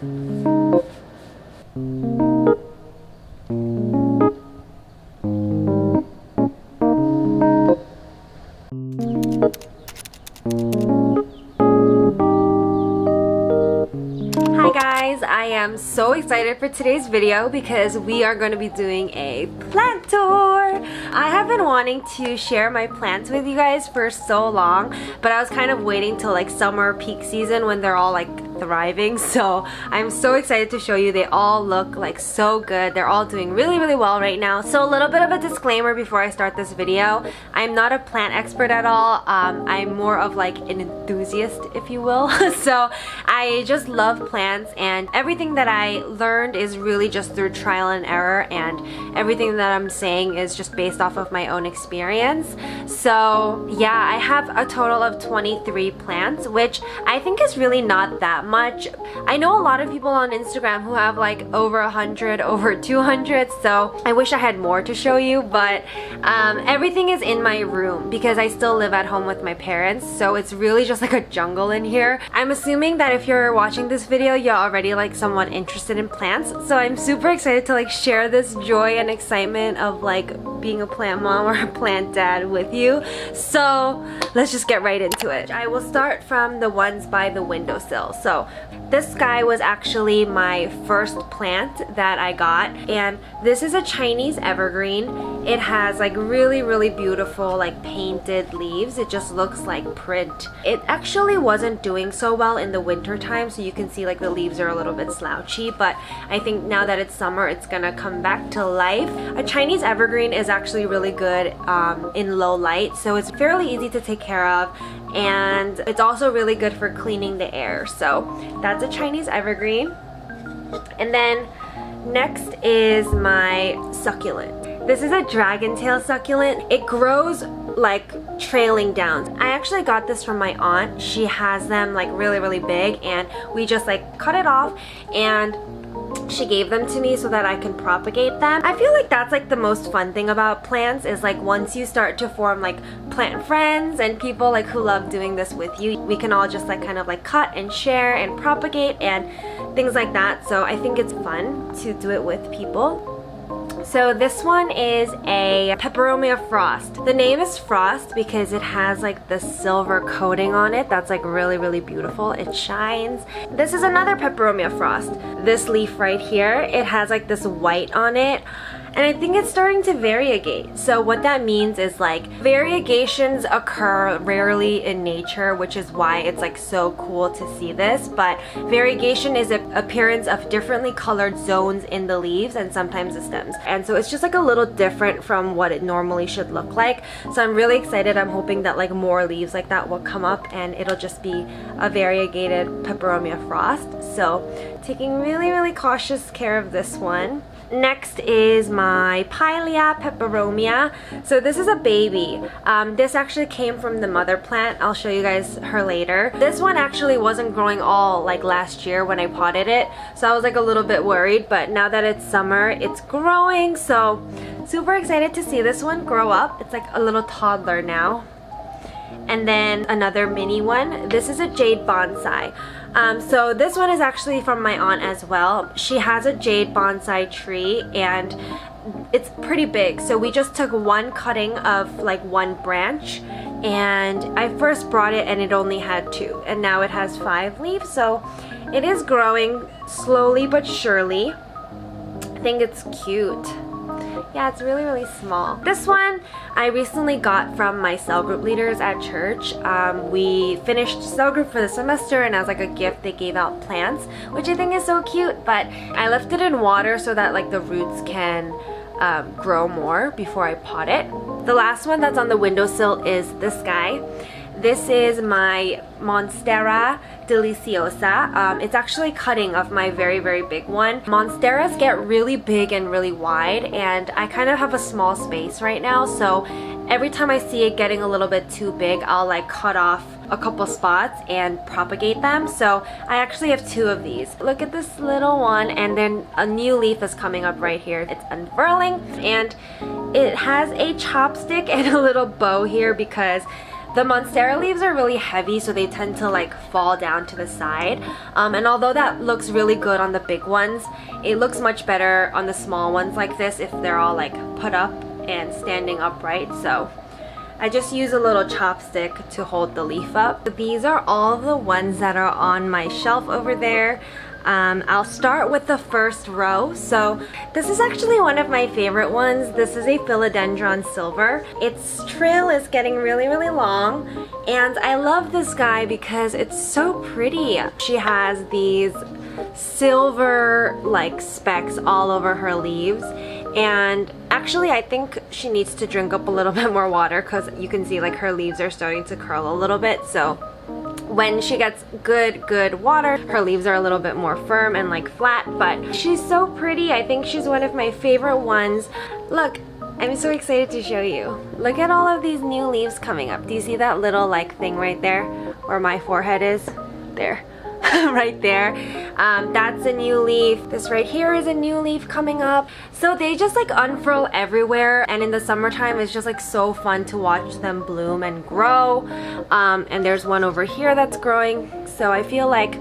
I am so excited for today's video because we are going to be doing a plant tour. I have been wanting to share my plants with you guys for so long, but I was kind of waiting till like summer peak season when they're all like thriving. So I'm so excited to show you. They all look like so good. They're all doing really well right now. So a little bit of a disclaimer before I start this video. I'm not a plant expert at all. I'm more of like an enthusiast, if you will. So I just love plants, and everything that I learned is really just through trial and error, and everything that I'm saying is just based off of my own experience. So yeah, I have a total of 23 plants, which I think is really not that much. I know a lot of people on Instagram who have like over 100, over 200, so I wish I had more to show you, but everything is in my room because I still live at home with my parents, so it's really just like a jungle in here. I'm assuming that if you're watching this video, you're already like somewhat interested in plants, so I'm super excited to like share this joy and excitement of like being a plant mom or a plant dad with you. So let's just get right into it. I will start from the ones by the windowsill. So this guy was actually my first plant that I got, and this is a Chinese evergreen. It has like really beautiful like painted leaves. It just looks like print. It actually wasn't doing so well in the winter time, so you can see like the leaves are a little bit slouchy, but I think now that it's summer, it's gonna come back to life. A Chinese evergreen is actually really good in low light, so it's fairly easy to take care of, and it's also really good for cleaning the air. So that's a Chinese evergreen. And then next is my succulent. This is a dragon tail succulent. It grows like trailing down. I actually got this from my aunt. She has them like really big, and we just like cut it off and she gave them to me so that I can propagate them. I feel like that's like the most fun thing about plants, is like once you start to form like plant friends and people like who love doing this with you, we can all just like kind of like cut and share and propagate and things like that. So I think it's fun to do it with people. So this one is a Peperomia Frost. The name is Frost because it has like the silver coating on it that's like really beautiful. It shines. This is another Peperomia Frost. This leaf right here, it has like this white on it, and I think it's starting to variegate. So what that means is like variegations occur rarely in nature, which is why it's like so cool to see this. But variegation is an appearance of differently colored zones in the leaves and sometimes the stems. And so it's just like a little different from what it normally should look like. So I'm really excited. I'm hoping that like more leaves like that will come up and it'll just be a variegated Peperomia Frost. So taking really cautious care of this one. Next is my IPILEA peperomia. So this is a baby. This actually came from the mother plant. I'll show you guys her later. This one actually wasn't growing all like last year when I potted it, so I was like a little bit worried, but now that it's summer, it's growing, so super excited to see this one grow up. It's like a little toddler now. And then another mini one. This is a jade bonsai. So this one is actually from my aunt as well. She has a jade bonsai tree and it's pretty big. So we just took one cutting of like one branch, and I first brought it and it only had 2, and now it has 5 leaves. So it is growing slowly but surely. I think it's cute. Yeah, it's really small. This one I recently got from my cell group leaders at church. We finished cell group for the semester, and as like a gift they gave out plants, which I think is so cute. But I left it in water so that like the roots can grow more before I pot it. The last one that's on the windowsill is this guy. This is my MONSTERA DELICIOSA. It's actually cutting of my very big one. Monsteras get really big and really wide, and I kind of have a small space right now, so every time I see it getting a little bit too big, I'll like cut off a couple spots and propagate them. So I actually have 2 of these. Look at this little one, and then a new leaf is coming up right here. It's unfurling, and it has a chopstick and a little bow here because The Monstera leaves are really heavy, so they tend to like fall down to the side. And although that looks really good on the big ones, it looks much better on the small ones like this if they're all like put up and standing upright. So I just use a little chopstick to hold the leaf up. These are all the ones that are on my shelf over there. I'll start with the first row. So this is actually one of my favorite ones. This is a Philodendron silver. Its trail is getting really long, and I love this guy because it's so pretty. She has these silver like specks all over her leaves, and actually I think she needs to drink up a little bit more water because you can see like her leaves are starting to curl a little bit. So when she gets good water, her leaves are a little bit more firm and like flat, but she's so pretty. I think she's one of my favorite ones. Look, I'm so excited to show you. Look at all of these new leaves coming up. Do you see that little like thing right there where my forehead is? There. Right there. That's a new leaf. This right here is a new leaf coming up. So they just like unfurl everywhere, and in the summertime it's just like so fun to watch them bloom and grow. And there's one over here that's growing, so I feel like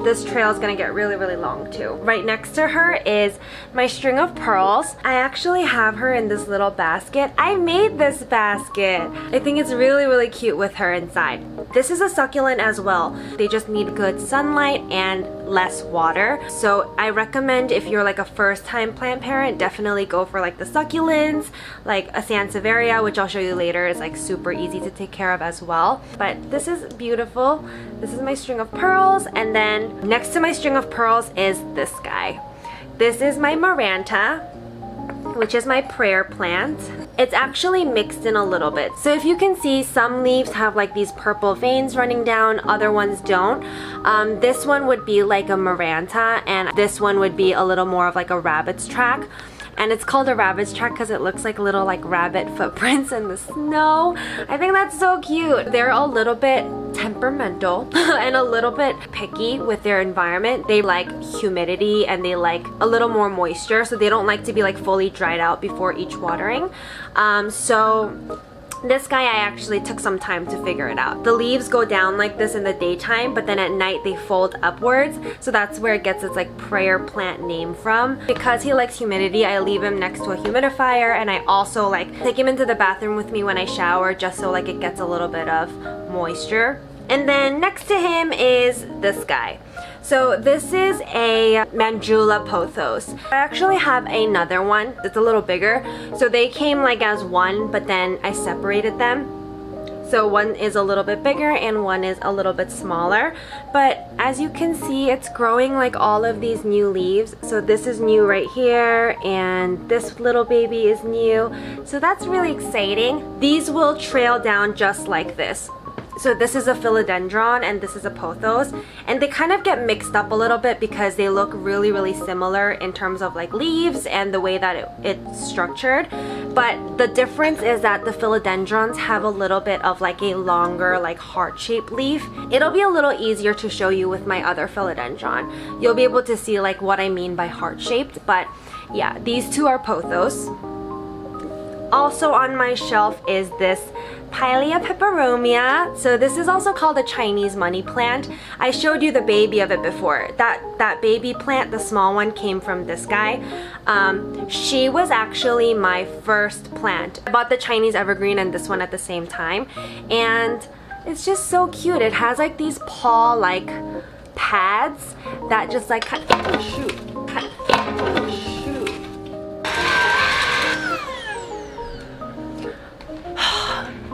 this trail is gonna get really long too. Right next to her is my string of pearls. I actually have her in this little basket. I made this basket. I think it's really cute with her inside. This is a succulent as well. They just need good sunlight and less water. So I recommend if you're like a first-time plant parent, definitely go for like the succulents, like a Sansevieria, which I'll show you later, is like super easy to take care of as well. But this is beautiful. This is my string of pearls, and then next to my string of pearls is this guy. This is my Maranta, which is my prayer plant. It's actually mixed in a little bit. So if you can see, some leaves have like these purple veins running down, other ones don't. This one would be like a Maranta, and this one would be a little more of like a rabbit's track. And it's called a rabbit's track because it looks like little like rabbit footprints in the snow. I think that's so cute. They're a little bit temperamental and a little bit picky with their environment. They like humidity and they like a little more moisture, so they don't like to be like fully dried out before each watering. So this guy, I actually took some time to figure it out. The leaves go down like this in the daytime, but then at night they fold upwards. So that's where it gets its like prayer plant name from. Because he likes humidity, I leave him next to a humidifier, and I also like take him into the bathroom with me when I shower, just so like it gets a little bit of moisture. And then next to him is this guy. So this is a Mandula pothos. I actually have another one that's a little bigger. So they came like as one, but then I separated them. So one is a little bit bigger and one is a little bit smaller. But as you can see, it's growing like all of these new leaves. So this is new right here, and this little baby is new. So that's really exciting. These will trail down just like this. So this is a philodendron and this is a pothos, and they kind of get mixed up a little bit because they look really similar in terms of like leaves and the way that it's structured. But the difference is that the philodendrons have a little bit of like a longer like heart-shaped leaf. It'll be a little easier to show you with my other philodendron. You'll be able to see like what I mean by heart-shaped. But yeah, these two are pothos. Also on my shelf is this IPILEA peperomia. So this is also called a Chinese money plant. I showed you the baby of it before. That baby plant, the small one, came from this guy. She was actually my first plant. I bought the Chinese evergreen and this one at the same time, and it's just so cute. It has like these paw like pads that just like cut. Oh shoot.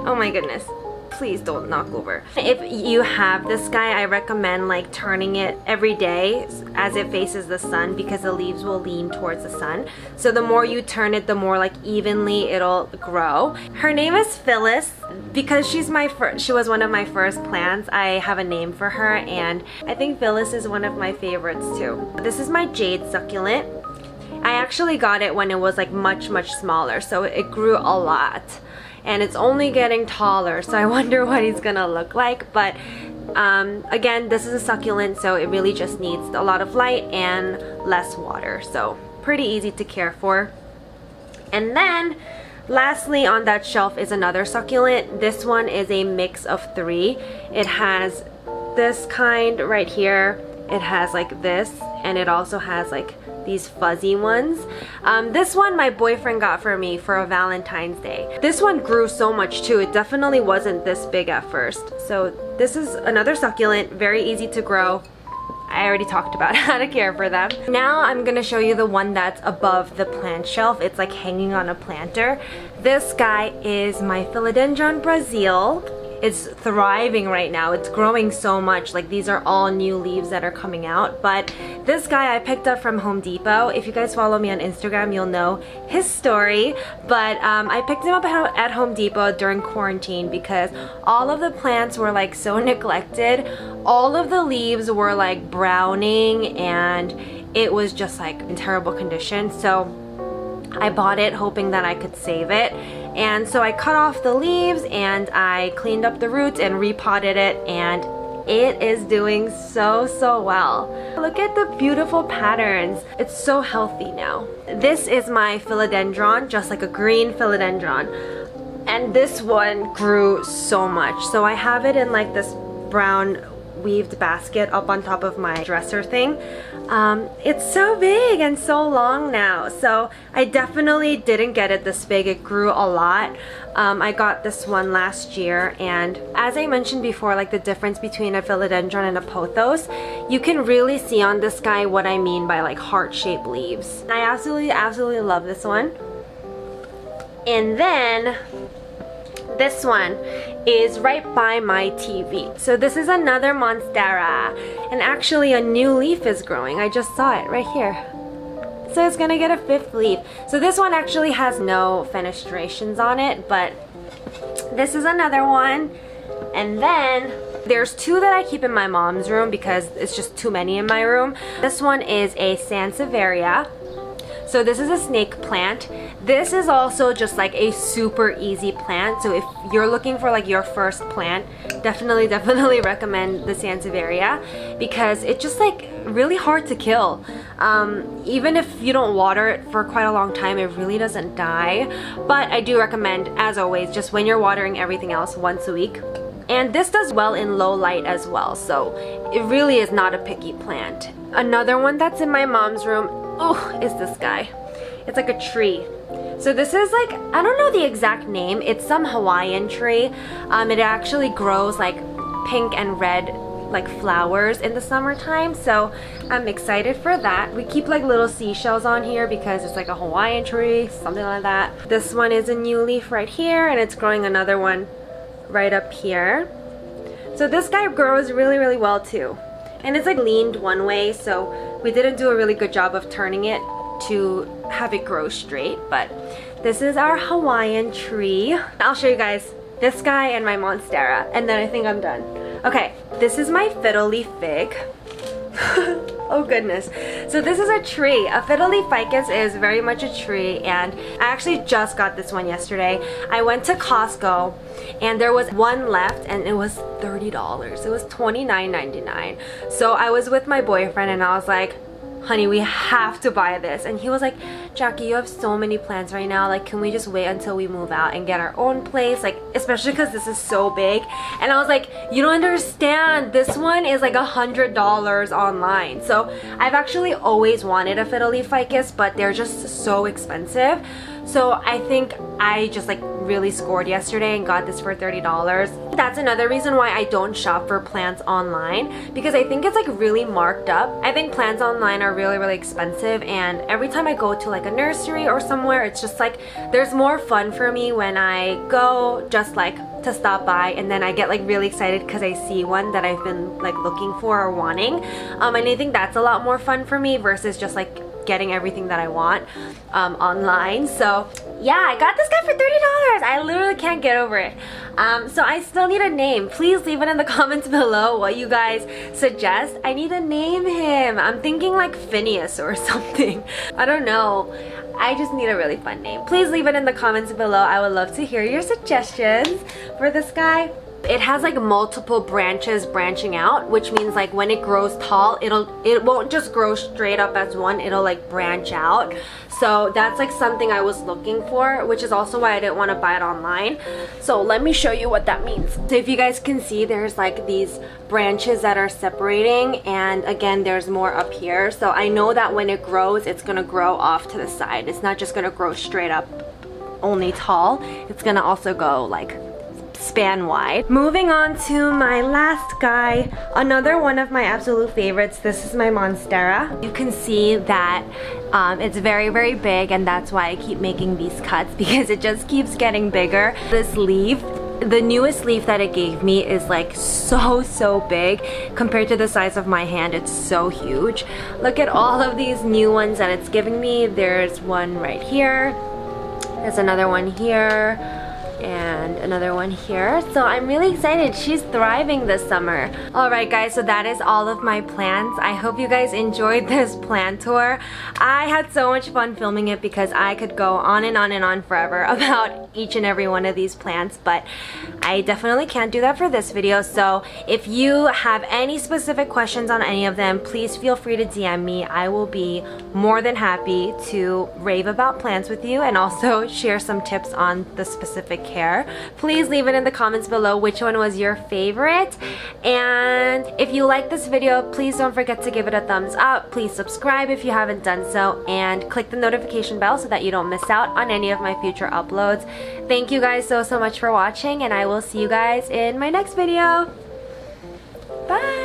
Oh my goodness, please don't knock over. If you have this guy, I recommend like turning it every day as it faces the sun, because the leaves will lean towards the sun. So the more you turn it, the more like evenly it'll grow. Her name is Phyllis because she was one of my first plants. I have a name for her, and I think Phyllis is one of my favorites too. This is my jade succulent. I actually got it when it was like much smaller, so it grew a lot. And it's only getting taller, so I wonder what he's gonna look like. But again, this is a succulent, so it really just needs a lot of light and less water, so pretty easy to care for. And then Lastly, on that shelf is another succulent. This one is a mix of 3. It has this kind right here. It has like this, and it also has like these fuzzy ones. This one my boyfriend got for me for a Valentine's Day. This one grew so much too. It definitely wasn't this big at first. So this is another succulent, very easy to grow. I already talked about how to care for them. Now I'm gonna show you the one that's above the plant shelf. It's like hanging on a planter. This guy is my Philodendron Brazil. It's thriving right now. It's growing so much. Like, these are all new leaves that are coming out. But this guy I picked up from Home Depot. If you guys follow me on Instagram, you'll know his story. But I picked him up at Home Depot during quarantine because all of the plants were like so neglected. All of the leaves were like browning and it was just like in terrible condition. So I bought it hoping that I could save it. And so I cut off the leaves and I cleaned up the roots and repotted it, and it is doing so well. Look at the beautiful patterns. It's so healthy now. This is my philodendron, just like a green philodendron. And this one grew so much. So I have it in like this brown weaved basket up on top of my dresser thing. It's so big and so long now, so I definitely didn't get it this big. It grew a lot. I got this one last year, and as I mentioned before, like the difference between a philodendron and a pothos, you can really see on this guy what I mean by like heart-shaped leaves. I absolutely love this one. And then this one is right by my TV. So this is another Monstera, and actually a new leaf is growing. I just saw it right here. So it's gonna get a 5th leaf. So this one actually has no fenestrations on it, but this is another one. And then there's 2 that I keep in my mom's room because it's just too many in my room. This one is a Sansevieria. So this is a snake plant. This is also just like a super easy plant. So if you're looking for like your first plant, definitely recommend the Sansevieria because it's just like really hard to kill. Even if you don't water it for quite a long time, it really doesn't die. But I do recommend, as always, just when you're watering everything else once a week. And this does well in low light as well, so it really is not a picky plant. Another one that's in my mom's room, is this guy. It's like a tree. So this is like, I don't know the exact name, it's some Hawaiian tree. It actually grows like pink and red like flowers in the summertime, so I'm excited for that. We keep like little seashells on here because it's like a Hawaiian tree, something like that. This one is a new leaf right here, and it's growing another one right up here. So this guy grows really well too, and it's like leaned one way, so we didn't do a really good job of turning it to have it grow straight. But this is our Hawaiian tree. I'll show you guys this guy and my Monstera, and then I think I'm done. Okay, this is my fiddle leaf fig. Oh goodness. So this is a tree. A fiddle leaf ficus is very much a tree, and I actually just got this one yesterday. I went to Costco and there was one left and it was $30. It was $29.99. So I was with my boyfriend and I was like, honey, we have to buy this. And he was like, Jackie, you have so many plants right now, like can we just wait until we move out and get our own place, like especially because this is so big. And I was like, you don't understand, this one is like $100 online. So I've actually always wanted a fiddle leaf ficus, but they're just so expensive. So I think I just like really scored yesterday and got this for $30. That's another reason why I don't shop for plants online, because I think it's like really marked up. I think plants online are really expensive, and every time I go to like a nursery or somewhere, it's just like there's more fun for me when I go just like to stop by, and then I get like really excited because I see one that I've been like looking for or wanting. And I think that's a lot more fun for me versus just like getting everything that I want online. So yeah, I got this guy for $30. I literally can't get over it. So I still need a name. Please leave it in the comments below what you guys suggest. I need to name him. I'm thinking like Phineas or something. I don't know. I just need a really fun name. Please leave it in the comments below. I would love to hear your suggestions for this guy. It has like multiple branches branching out, which means like when it grows tall, it won't just grow straight up as one, it'll like branch out. So that's like something I was looking for, which is also why I didn't want to buy it online. So let me show you what that means. So if you guys can see, there's like these branches that are separating, and again there's more up here. So I know that when it grows, it's gonna grow off to the side. It's not just gonna grow straight up only tall, it's gonna also go like span wide. Moving on to my last guy, another one of my absolute favorites. This is my Monstera. You can see that it's very big, and that's why I keep making these cuts, because it just keeps getting bigger. This leaf, the newest leaf that it gave me, is like so big compared to the size of my hand. It's so huge. Look at all of these new ones that it's giving me. There's one right here, there's another one here, and another one here. So I'm really excited. She's thriving this summer. Alright guys, so that is all of my plants. I hope you guys enjoyed this plant tour. I had so much fun filming it because I could go on and on forever about each and every one of these plants, but I definitely can't do that for this video. So if you have any specific questions on any of them, please feel free to DM me. I will be more than happy to rave about plants with you and also share some tips on the specific care. Please leave it in the comments below which one was your favorite, and if you like this video, please don't forget to give it a thumbs up. Please subscribe if you haven't done so, and click the notification bell so that you don't miss out on any of my future uploads. Thank you guys so much for watching, and I will see you guys in my next video. Bye!